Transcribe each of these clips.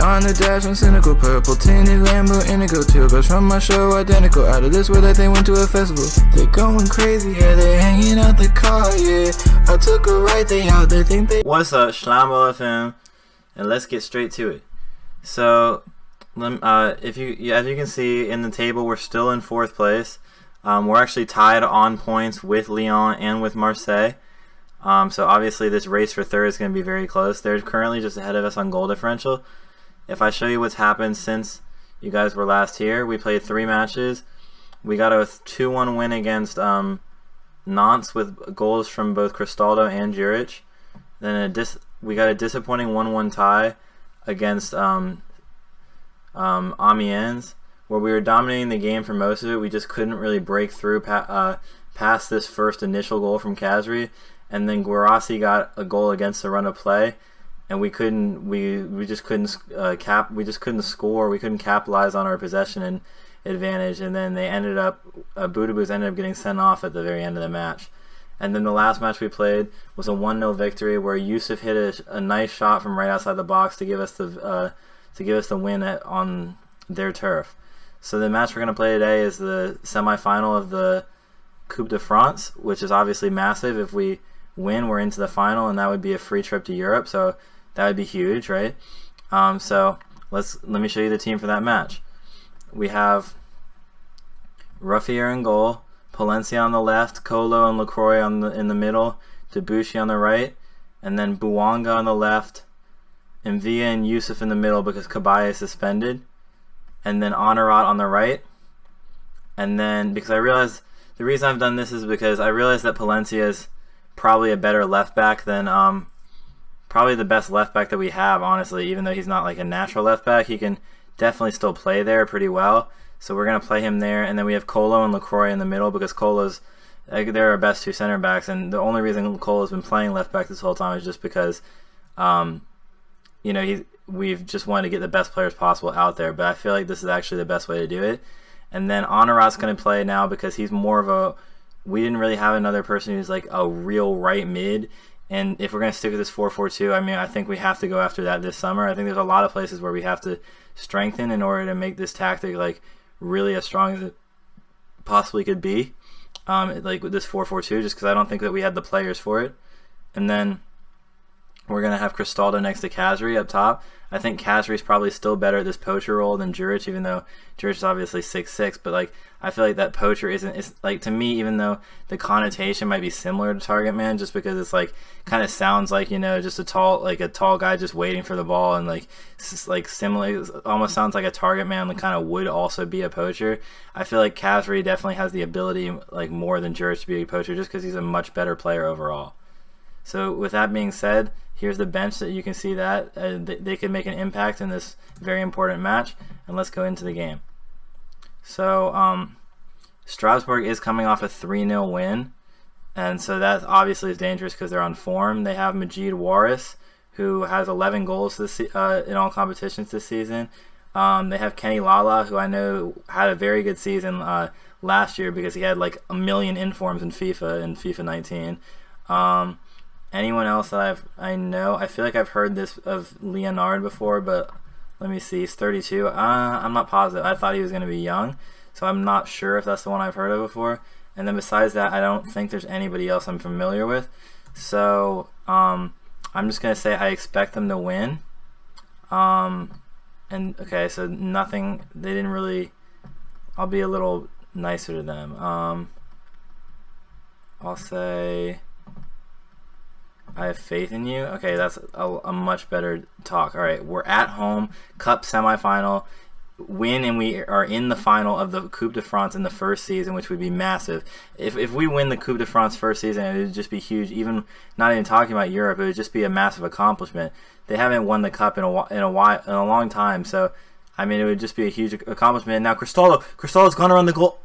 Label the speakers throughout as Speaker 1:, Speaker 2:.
Speaker 1: on the dash, I'm cynical. Purple tinted Lambo, indigo teal. Girls from my show identical. Out of this world like they went to a festival. They going crazy, yeah, they hanging out the car, yeah. I took a right, they out, they think they...
Speaker 2: What's up, Schlambo FM? And let's get straight to it. So, as you can see in the table, we're still in 4th place. We're actually tied on points with Lyon and with Marseille. So obviously this race for 3rd is going to be very close. They're currently just ahead of us on goal differential. If I show you what's happened since you guys were last here, we played 3 matches. We got a 2-1 win against Nantes with goals from both Cristaldo and Juric. Then we got a disappointing 1-1 tie against Amiens, where we were dominating the game for most of it. We just couldn't really break through past this first initial goal from Khazri, and then Guarassi got a goal against the run of play, and we just couldn't score. We couldn't capitalize on our possession and advantage, and then they ended up Boudebouz ended up getting sent off at the very end of the match. And then the last match we played was a 1-0 victory where Yusuf hit a nice shot from right outside the box to give us the win on their turf. So the match we're going to play today is the semi-final of the Coupe de France, which is obviously massive. If we win, we're into the final, and that would be a free trip to Europe. So that would be huge, right? So let me show you the team for that match. We have Ruffier in goal, Palencia on the left, Kolo and Lacroix in the middle, Debuchy on the right, and then Bouanga on the left, and Villa and Yusuf in the middle because Kabay is suspended, and then Honorat on the right. And then because I realized the reason I've done this is because I realized that Palencia is probably a better left back than probably the best left back that we have, honestly. Even though he's not like a natural left back, he can definitely still play there pretty well. So we're going to play him there, and then we have Kolo and Lacroix in the middle because Kolo's they're our best 2 center backs, and the only reason Kolo's been playing left back this whole time is just because you know, we've just wanted to get the best players possible out there, but I feel like this is actually the best way to do it. And then Honorat's going to play now because he's more of a, we didn't really have another person who's like a real right mid, and if we're going to stick with this 4-4-2, I mean, I think we have to go after that this summer. I think there's a lot of places where we have to strengthen in order to make this tactic like really as strong as it possibly could be, like with this 4-4-2, just because I don't think that we had the players for it. And then we're going to have Cristaldo next to Khazri up top. I think Khazri's probably still better at this poacher role than Juric, even though Juric is obviously 6'6", but like I feel like that poacher isn't, it's like, to me, even though the connotation might be similar to target man, just because it's like kind of sounds like, you know, just a tall guy just waiting for the ball, and like it's just like similar, it almost sounds like a target man that kind of would also be a poacher. I feel like Khazri definitely has the ability, like more than Juric, to be a poacher, just because he's a much better player overall. So with that being said, here's the bench that you can see that they could make an impact in this very important match, and let's go into the game. So Strasbourg is coming off a 3-0 win, and so that obviously is dangerous because they're on form. They have Majid Waris, who has 11 goals this in all competitions this season. They have Kenny Lala, who I know had a very good season last year because he had like 1 million informs in FIFA 19. Anyone else that I know? I feel like I've heard this of Leonard before, but let me see. He's 32. I'm not positive. I thought he was going to be young, so I'm not sure if that's the one I've heard of before. And then besides that, I don't think there's anybody else I'm familiar with. So I'm just going to say I expect them to win. And okay, so nothing. They didn't really. I'll be a little nicer to them. I'll say I have faith in you. Okay, that's a much better talk. All right, we're at home, Cup semifinal, win, and we are in the final of the Coupe de France in the first season, which would be massive. If we win the Coupe de France first season, it would just be huge. Even not even talking about Europe, it would just be a massive accomplishment. They haven't won the Cup in a long time, so I mean, it would just be a huge accomplishment. Now Cristaldo's gone around the goal.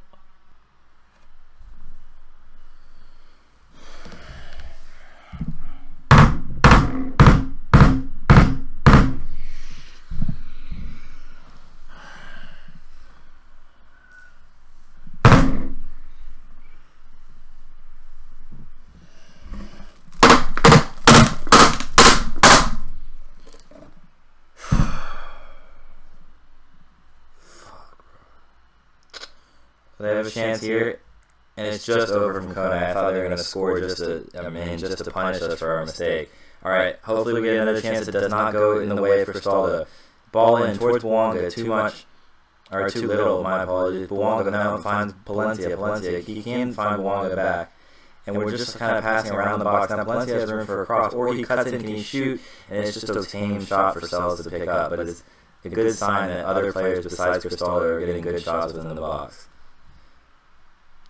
Speaker 3: They have a chance here, and it's just over from Kone. I thought they were going to score just to punish us for our mistake. All right, hopefully we get another chance. It does not go in the way of Cristaldo. Ball in towards Bouanga, too much, or too little, my apologies. Bouanga now finds Palencia. He can find Bouanga back. And we're just kind of passing around the box. Now Palencia has room for a cross, or he cuts in, can he shoot? And it's just a tame shot for Sells to pick up. But it's a good sign that other players besides Cristaldo are getting good shots within the box.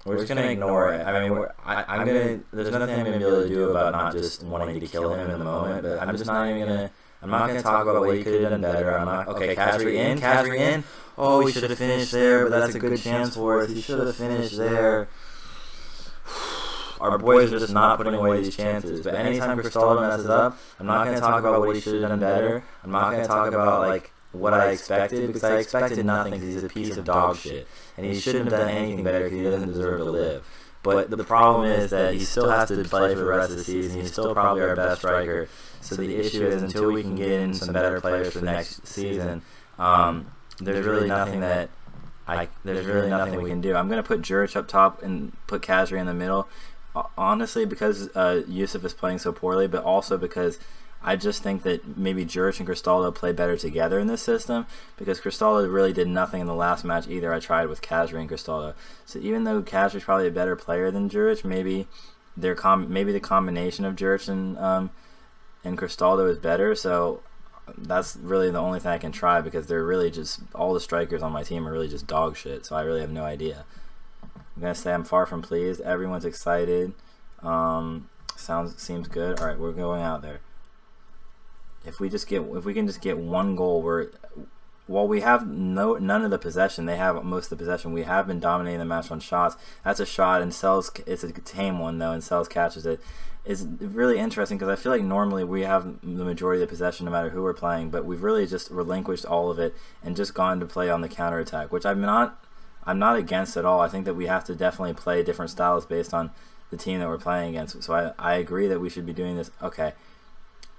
Speaker 3: We're just going to ignore it. I mean, there's nothing I'm going to be able to do about not just wanting to kill him in the moment, but I'm just not even going to, I'm not going to talk about what he could have done better. Okay, Khazri in. Oh, he should have finished there, but that's a good chance for us. He should have finished there. Our boys are just not putting away these chances. But anytime Cristaldo messes up, I'm not going to talk about what he should have done better. I'm not going to talk about, like, what I expected, because I expected nothing because he's a piece of dog shit. And he shouldn't have done anything better because he doesn't deserve to live. But the problem is that he still has to play for the rest of the season. He's still probably our best striker. So the issue is, until we can get in some better players for next season, there's really nothing that we can do. I'm going to put Juric up top and put Khazri in the middle. Honestly, because Yusuf is playing so poorly, but also because I just think that maybe Juric and Cristaldo play better together in this system, because Cristaldo really did nothing in the last match either. I tried with Khazri and Cristaldo. So even though Khazri is probably a better player than Juric, maybe the combination of Juric and Cristaldo is better. So that's really the only thing I can try, because they're really just, all the strikers on my team are really just dog shit. So I really have no idea. I'm gonna say I'm far from pleased. Everyone's excited. Seems good. All right, we're going out there. If we can just get one goal, while we have none of the possession, they have most of the possession. We have been dominating the match on shots. That's a shot, and Sells, it's a tame one though, and Sells catches it. It's really interesting because I feel like normally we have the majority of the possession no matter who we're playing, but we've really just relinquished all of it and just gone to play on the counterattack, which I'm not against at all. I think that we have to definitely play different styles based on the team that we're playing against. So I agree that we should be doing this. Okay,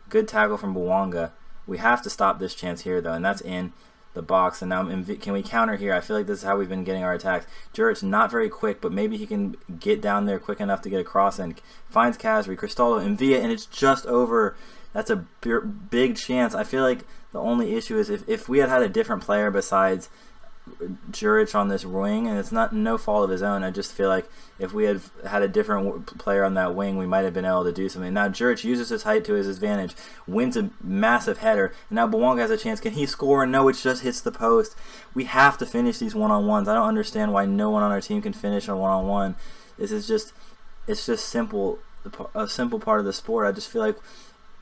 Speaker 3: good tackle from Bouanga. We have to stop this chance here though, and that's in the box. And now can we counter here? I feel like this is how we've been getting our attacks. Juric's not very quick, but maybe he can get down there quick enough to get a cross in. Finds Khazri, Cristaldo, and Villa, and it's just over. That's a big chance. I feel like the only issue is if we had a different player besides Juric on this wing, and it's no fault of his own. I just feel like if we had a different player on that wing, we might have been able to do something. Now Juric uses his height to his advantage, wins a massive header, and now Bouanga has a chance. Can he score? No, it just hits the post. We have to finish these one-on-ones. I don't understand why no one on our team can finish a one-on-one. It's just simple, a simple part of the sport. I just feel like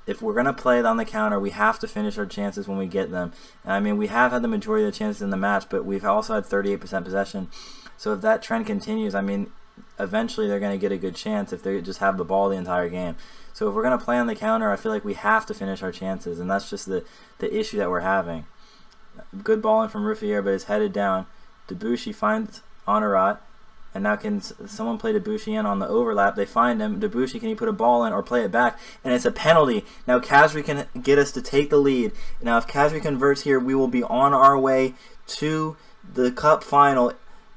Speaker 3: if we're going to play it on the counter, we have to finish our chances when we get them. And I mean, we have had the majority of the chances in the match, but we've also had 38% possession. So if that trend continues, I mean, eventually they're going to get a good chance if they just have the ball the entire game. So if we're going to play on the counter, I feel like we have to finish our chances, and that's just the issue that we're having. Good ball in from Ruffier, but it's headed down. Debuchy finds Honorat. And now can someone play Debuchy in on the overlap? They find him. Debuchy, can he put a ball in or play it back? And it's a penalty. Now Khazri can get us to take the lead. Now if Khazri converts here, we will be on our way to the cup final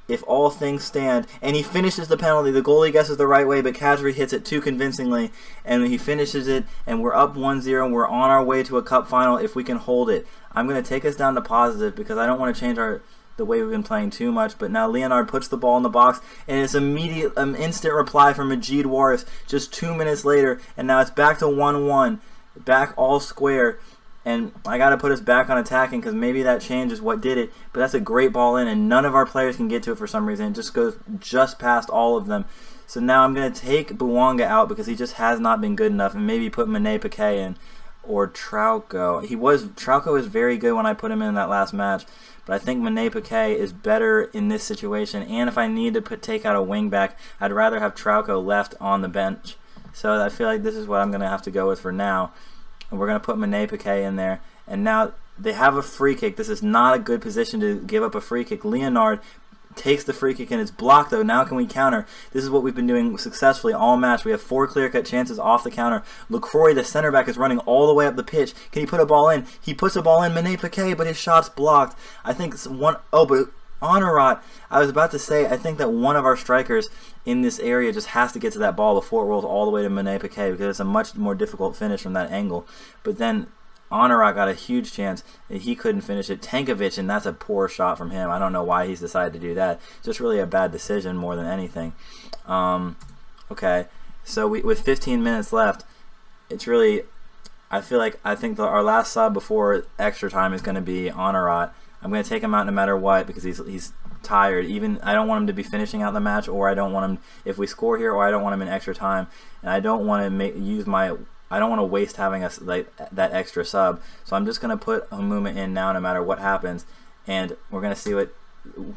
Speaker 3: if all things stand. And he finishes the penalty. The goalie guesses the right way, but Khazri hits it too convincingly. And he finishes it, and we're up 1-0, and we're on our way to a cup final if we can hold it. I'm going to take us down to positive because I don't want to change the way we've been playing too much. But now Leonard puts the ball in the box, and it's instant reply from Majid Waris just 2 minutes later, and now it's back to 1-1, back all square. And I got to put us back on attacking because maybe that change is what did it. But that's a great ball in, and none of our players can get to it for some reason. It just goes just past all of them. So now I'm going to take Bouanga out because he just has not been good enough, and maybe put Mane Paquet in or Trauco. Trauco was very good when I put him in that last match. But I think Mane Paquet is better in this situation, and if I need to take out a wing back, I'd rather have Trauco left on the bench. So I feel like this is what I'm going to have to go with for now. And we're going to put Mane Paquet in there. And now they have a free kick. This is not a good position to give up a free kick. Leonard takes the free kick, and it's blocked though. Now can we counter? This is what we've been doing successfully all match. We have 4 clear-cut chances off the counter. LaCroix, the center back, is running all the way up the pitch. Can he put a ball in? He puts a ball in. Mane Paquet, but his shot's blocked. I think but Honorat, I was about to say, I think that one of our strikers in this area just has to get to that ball before it rolls all the way to Mane Piquet, because it's a much more difficult finish from that angle. But then Honorat got a huge chance, and he couldn't finish it. Tankovic, and that's a poor shot from him. I don't know why he's decided to do that. Just really a bad decision more than anything. Okay, so with 15 minutes left, it's really, I think our last sub before extra time is going to be Honorat. I'm going to take him out no matter what, because he's tired. Even I don't want him to be finishing out the match, or I don't want him if we score here, or I don't want him in extra time, and I don't want to I don't want to waste having that extra sub. So I'm just going to put Hamuma in now no matter what happens, and we're going to see what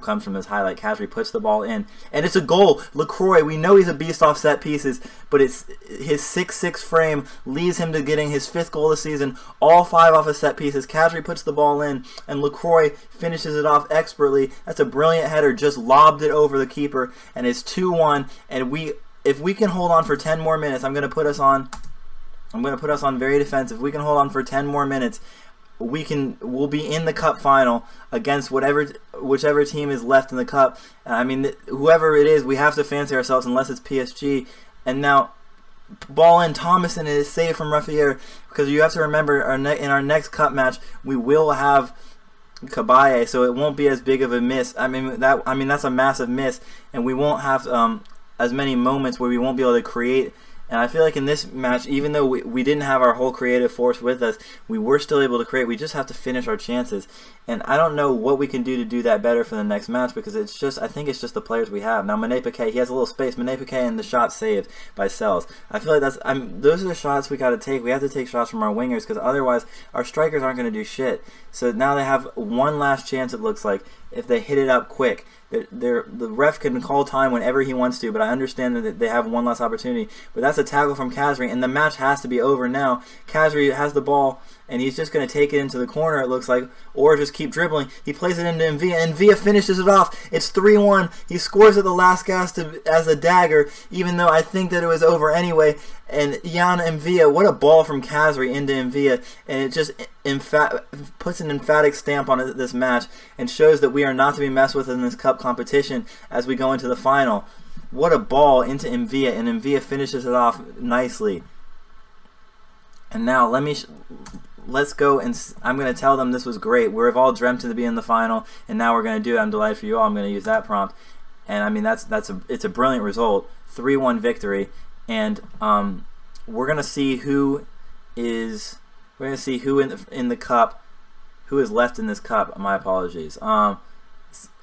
Speaker 3: comes from this highlight. Khazri puts the ball in, and it's a goal. LaCroix, we know he's a beast off set pieces, but it's his 6'6" frame leads him to getting his 5th goal of the season, all 5 off of set pieces. Khazri puts the ball in, and LaCroix finishes it off expertly. That's a brilliant header, just lobbed it over the keeper, and it's 2-1. And if we can hold on for 10 more minutes, I'm going to put us on very defensive. We can hold on for 10 more minutes, we'll be in the cup final against whichever team is left in the cup. I mean, whoever it is, we have to fancy ourselves unless it's PSG. And now, ball in, Thomason is saved from Raffier, because you have to remember in our next cup match we will have Kabaye, so it won't be as big of a miss. I mean that's a massive miss, and we won't have as many moments where we won't be able to create. And I feel like in this match, even though we didn't have our whole creative force with us, we were still able to create. We just have to finish our chances. And I don't know what we can do to do that better for the next match, because I think it's just the players we have. Now, Mane Piquet, he has a little space. Mane Piquet and the shot saved by Sells. I feel like those are the shots we got to take. We have to take shots from our wingers, because otherwise our strikers aren't going to do shit. So now they have one last chance, it looks like, if they hit it up quick. The ref can call time whenever he wants to, but I understand that they have one last opportunity. But that's a tackle from Khazri, and the match has to be over now. Khazri has the ball, and he's just going to take it into the corner, it looks like, or just keep dribbling. He plays it into Envia, and Envia finishes it off. It's 3-1. He scores at the last gasp as a dagger, even though I think that it was over anyway. And Jan Envia, what a ball from Khazri into Envia, and it just puts an emphatic stamp on this match and shows that we are not to be messed with in this cup competition as we go into the final. What a ball into Envia, and Envia finishes it off nicely. And now let's go, and I'm going to tell them this was great. We've all dreamt to be in the final, and now we're going to do it. I'm delighted for you all. I'm going to use that prompt, and I mean it's a brilliant result, 3-1 victory, and we're going to see who is in the cup, who is left in this cup. My apologies.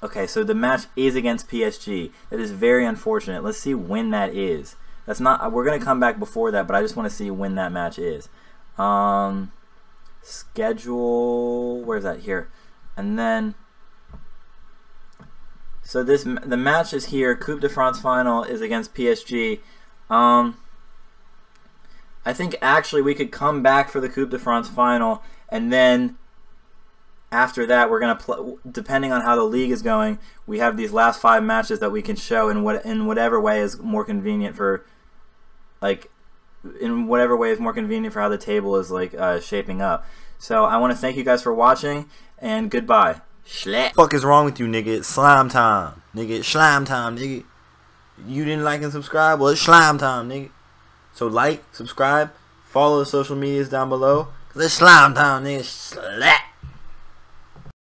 Speaker 3: Okay, so the match is against PSG. That is very unfortunate. Let's see when that is. That's not. We're going to come back before that, but I just want to see when that match is. Schedule, where's that? Here. And then so the match is here. Coupe de France final is against PSG. I think actually we could come back for the Coupe de France final, and then after that we're going to play, depending on how the league is going, we have these last 5 matches that we can show in whatever way is more convenient for, in whatever way is more convenient for how the table is shaping up. So I want to thank you guys for watching, and goodbye.
Speaker 2: Schlapp. Fuck is wrong with you, nigga? It's slime time, nigga. It's slime time, nigga. You didn't like and subscribe? Well, it's slime time, nigga. So like, subscribe, follow the social medias down below. 'Cause it's slime time, nigga. Slap.